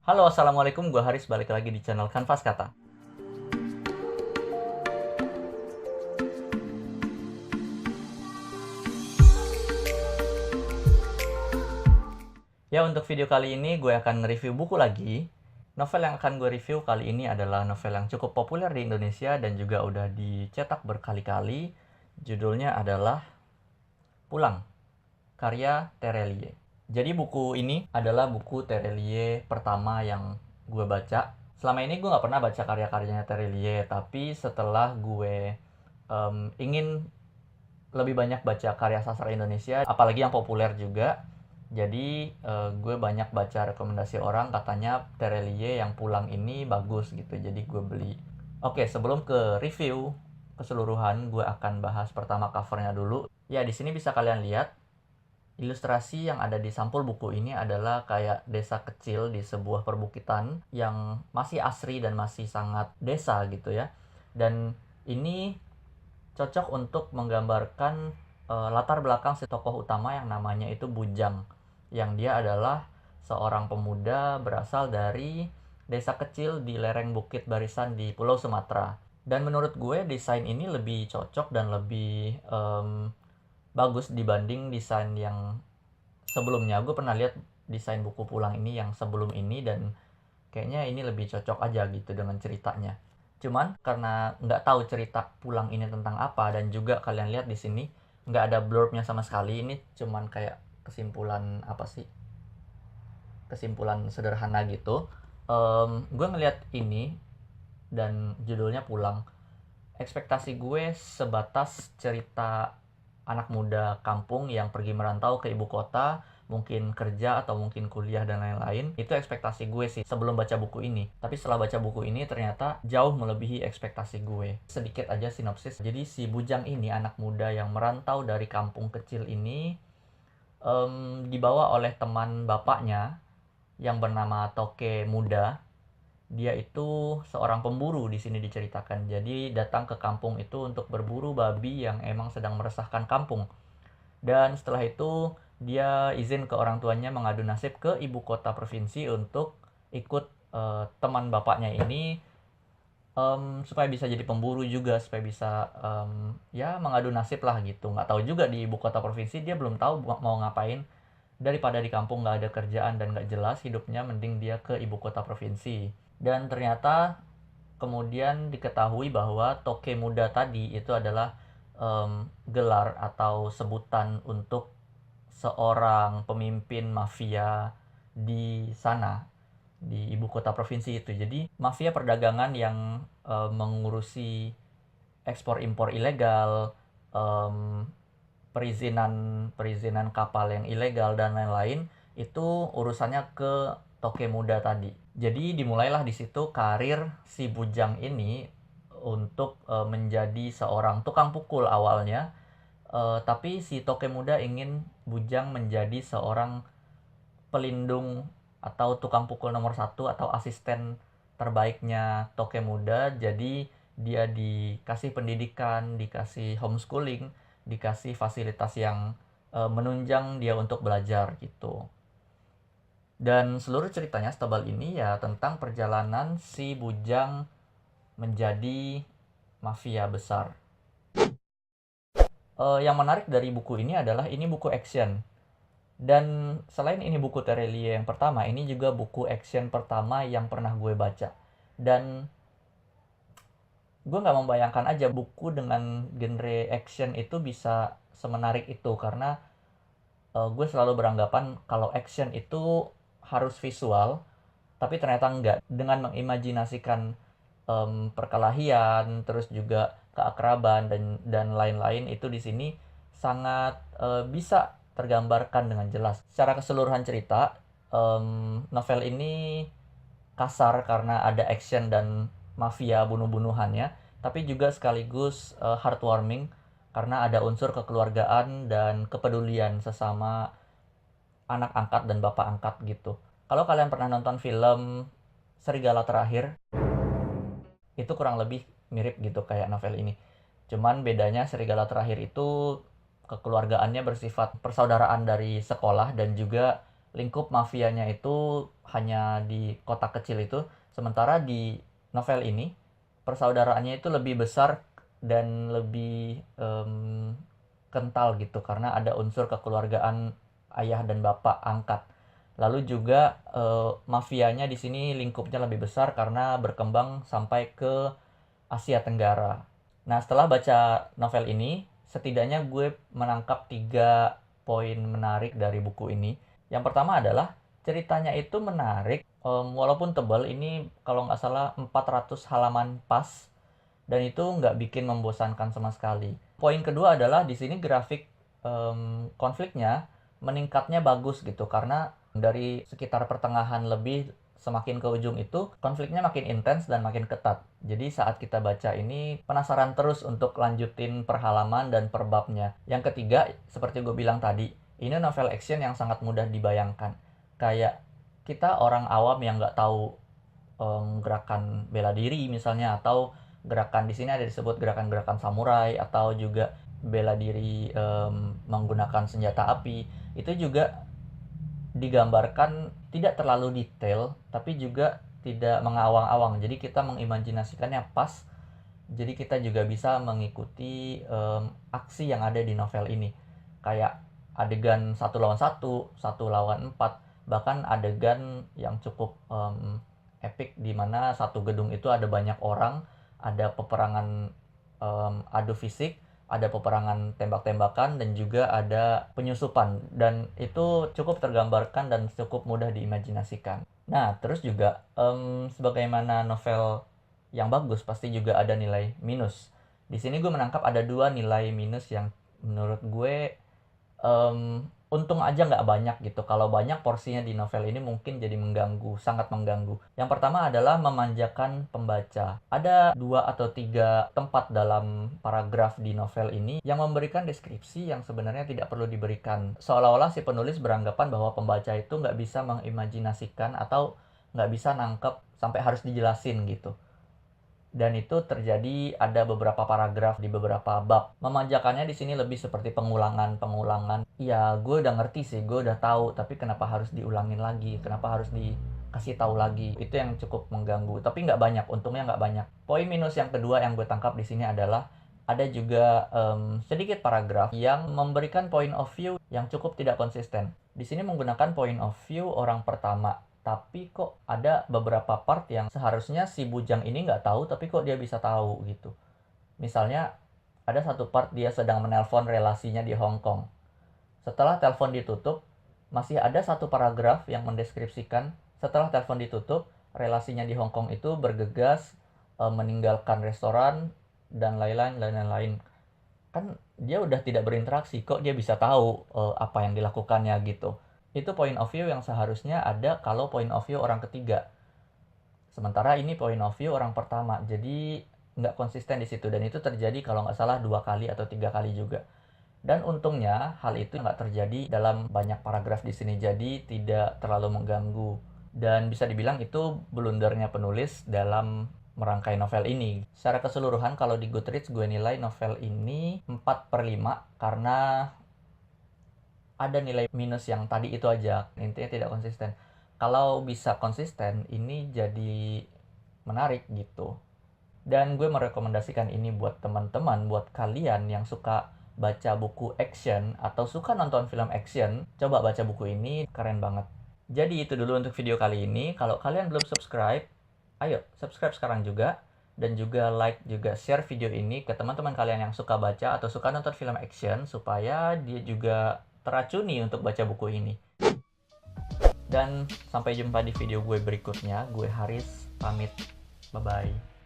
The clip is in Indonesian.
Halo, Assalamualaikum. Gue Haris, balik lagi di channel Kanvas Kata. Ya, untuk video kali ini gue akan nge-review buku lagi. Novel yang akan gue review kali ini adalah novel yang cukup populer di Indonesia dan juga udah dicetak berkali-kali. Judulnya adalah Pulang, karya Terelie. Jadi buku ini adalah buku Terelie pertama yang gue baca. Selama ini gue gak pernah baca karya-karyanya Terelie, tapi setelah gue ingin lebih banyak baca karya sastra Indonesia, apalagi yang populer juga. Jadi gue banyak baca rekomendasi orang, katanya Terelie yang Pulang ini bagus gitu, jadi gue beli. Oke, sebelum ke review keseluruhan, gue akan bahas pertama covernya dulu. Ya, di sini bisa kalian lihat ilustrasi yang ada di sampul buku ini adalah kayak desa kecil di sebuah perbukitan yang masih asri dan masih sangat desa gitu ya. Dan ini cocok untuk menggambarkan latar belakang si tokoh utama yang namanya itu Bujang, yang dia adalah seorang pemuda berasal dari desa kecil di lereng Bukit Barisan di Pulau Sumatera. Dan menurut gue desain ini lebih cocok dan lebih bagus dibanding desain yang sebelumnya. Gue pernah lihat desain buku Pulang ini yang sebelum ini dan kayaknya ini lebih cocok aja gitu dengan ceritanya. Cuman karena nggak tahu cerita Pulang ini tentang apa, dan juga kalian lihat di sini nggak ada blurbnya sama sekali. Ini cuman kayak kesimpulan apa sih? Kesimpulan sederhana gitu. Gue ngeliat ini dan judulnya Pulang. Ekspektasi gue sebatas cerita anak muda kampung yang pergi merantau ke ibu kota, mungkin kerja atau mungkin kuliah dan lain-lain. Itu ekspektasi gue sih sebelum baca buku ini. Tapi setelah baca buku ini ternyata jauh melebihi ekspektasi gue. Sedikit aja sinopsis. Jadi si Bujang ini, anak muda yang merantau dari kampung kecil ini, dibawa oleh teman bapaknya yang bernama Toke Muda. Dia itu seorang pemburu di sini diceritakan. Jadi datang ke kampung itu untuk berburu babi yang emang sedang meresahkan kampung. Dan setelah itu dia izin ke orang tuanya mengadu nasib ke ibu kota provinsi untuk ikut teman bapaknya ini, supaya bisa jadi pemburu juga, supaya bisa ya mengadu nasib lah gitu. Nggak tahu juga di ibu kota provinsi, dia belum tahu mau ngapain. Daripada di kampung nggak ada kerjaan dan nggak jelas hidupnya, mending dia ke ibu kota provinsi. Dan ternyata kemudian diketahui bahwa Toke Muda tadi itu adalah gelar atau sebutan untuk seorang pemimpin mafia di sana, di ibu kota provinsi itu. Jadi mafia perdagangan yang mengurusi ekspor impor ilegal, perizinan perizinan kapal yang ilegal dan lain-lain, itu urusannya ke Toke Muda tadi. Jadi dimulailah di situ karir si Bujang ini untuk menjadi seorang tukang pukul awalnya. Tapi si Toke Muda ingin Bujang menjadi seorang pelindung atau tukang pukul nomor satu atau asisten terbaiknya Toke Muda. Jadi dia dikasih pendidikan, dikasih homeschooling, dikasih fasilitas yang menunjang dia untuk belajar gitu. Dan seluruh ceritanya setebal ini ya tentang perjalanan si Bujang menjadi mafia besar. Yang menarik dari buku ini adalah ini buku action. Dan selain ini buku Terelie yang pertama, ini juga buku action pertama yang pernah gue baca. Dan gue nggak membayangkan aja buku dengan genre action itu bisa semenarik itu, karena gue selalu beranggapan kalau action itu harus visual, tapi ternyata enggak. Dengan mengimajinasikan perkelahian, terus juga keakraban dan lain-lain, itu di sini sangat bisa tergambarkan dengan jelas. Secara keseluruhan cerita, novel ini kasar karena ada action dan mafia bunuh-bunuhannya, tapi juga sekaligus heartwarming karena ada unsur kekeluargaan dan kepedulian sesama anak angkat dan bapak angkat gitu. Kalau kalian pernah nonton film Serigala Terakhir, itu kurang lebih mirip gitu kayak novel ini. Cuman bedanya Serigala Terakhir itu kekeluargaannya bersifat persaudaraan dari sekolah dan juga lingkup mafianya itu hanya di kota kecil itu, sementara di novel ini persaudaraannya itu lebih besar dan lebih kental gitu, karena ada unsur kekeluargaan ayah dan bapak angkat. Lalu juga mafianya di sini lingkupnya lebih besar karena berkembang sampai ke Asia Tenggara. Nah, setelah baca novel ini, setidaknya gue menangkap 3 poin menarik dari buku ini. Yang pertama adalah ceritanya itu menarik, walaupun tebal, ini kalau nggak salah 400 halaman pas, dan itu nggak bikin membosankan sama sekali. Poin kedua adalah di sini grafik konfliknya meningkatnya bagus gitu, karena dari sekitar pertengahan lebih semakin ke ujung itu konfliknya makin intens dan makin ketat. Jadi saat kita baca ini penasaran terus untuk lanjutin per halaman dan per babnya. Yang ketiga, seperti gue bilang tadi, ini novel action yang sangat mudah dibayangkan. Kayak kita orang awam yang nggak tahu gerakan bela diri misalnya, atau gerakan di sini ada disebut gerakan-gerakan samurai, atau juga bela diri menggunakan senjata api, itu juga digambarkan tidak terlalu detail tapi juga tidak mengawang-awang, jadi kita mengimajinasikannya pas, jadi kita juga bisa mengikuti aksi yang ada di novel ini, kayak adegan 1 lawan 1, 1 lawan 4, bahkan adegan yang cukup epic di mana satu gedung itu ada banyak orang, ada peperangan adu fisik, ada peperangan tembak-tembakan, dan juga ada penyusupan, dan itu cukup tergambarkan dan cukup mudah diimajinasikan. Nah, terus juga sebagaimana novel yang bagus pasti juga ada nilai minus. Di sini gue menangkap ada 2 nilai minus yang menurut gue untung aja nggak banyak gitu. Kalau banyak porsinya di novel ini mungkin jadi mengganggu, sangat mengganggu. Yang pertama adalah memanjakan pembaca. Ada 2 atau 3 tempat dalam paragraf di novel ini yang memberikan deskripsi yang sebenarnya tidak perlu diberikan. Seolah-olah si penulis beranggapan bahwa pembaca itu nggak bisa mengimajinasikan atau nggak bisa nangkep sampai harus dijelasin gitu. Dan itu terjadi ada beberapa paragraf di beberapa bab. Memanjakannya di sini lebih seperti pengulangan. Ya, gue udah ngerti sih, gue udah tahu, tapi kenapa harus diulangin lagi? Kenapa harus dikasih tahu lagi? Itu yang cukup mengganggu. Tapi nggak banyak, untungnya nggak banyak. Poin minus yang kedua yang gue tangkap di sini adalah ada juga sedikit paragraf yang memberikan point of view yang cukup tidak konsisten. Di sini menggunakan point of view orang pertama, tapi kok ada beberapa part yang seharusnya si bujang ini nggak tahu, tapi kok dia bisa tahu gitu. Misalnya ada satu part dia sedang menelpon relasinya di Hong Kong. Setelah telepon ditutup, masih ada satu paragraf yang mendeskripsikan setelah telepon ditutup, relasinya di Hong Kong itu bergegas meninggalkan restoran dan lain-lain. Kan dia udah tidak berinteraksi, kok dia bisa tahu apa yang dilakukannya gitu. Itu point of view yang seharusnya ada kalau point of view orang ketiga. Sementara ini point of view orang pertama, jadi nggak konsisten di situ, dan itu terjadi kalau nggak salah 2 kali atau 3 kali juga. Dan untungnya hal itu nggak terjadi dalam banyak paragraf di sini, jadi tidak terlalu mengganggu. Dan bisa dibilang itu blundernya penulis dalam merangkai novel ini. Secara keseluruhan kalau di Goodreads gue nilai novel ini 4/5 karena ada nilai minus yang tadi itu aja, intinya tidak konsisten. Kalau bisa konsisten, ini jadi menarik gitu. Dan gue merekomendasikan ini buat teman-teman, buat kalian yang suka baca buku action atau suka nonton film action, coba baca buku ini, keren banget. Jadi itu dulu untuk video kali ini. Kalau kalian belum subscribe, ayo subscribe sekarang juga. Dan juga like, juga share video ini ke teman-teman kalian yang suka baca atau suka nonton film action, supaya dia juga teracuni untuk baca buku ini. Dan sampai jumpa di video gue berikutnya. Gue Haris, pamit. Bye-bye.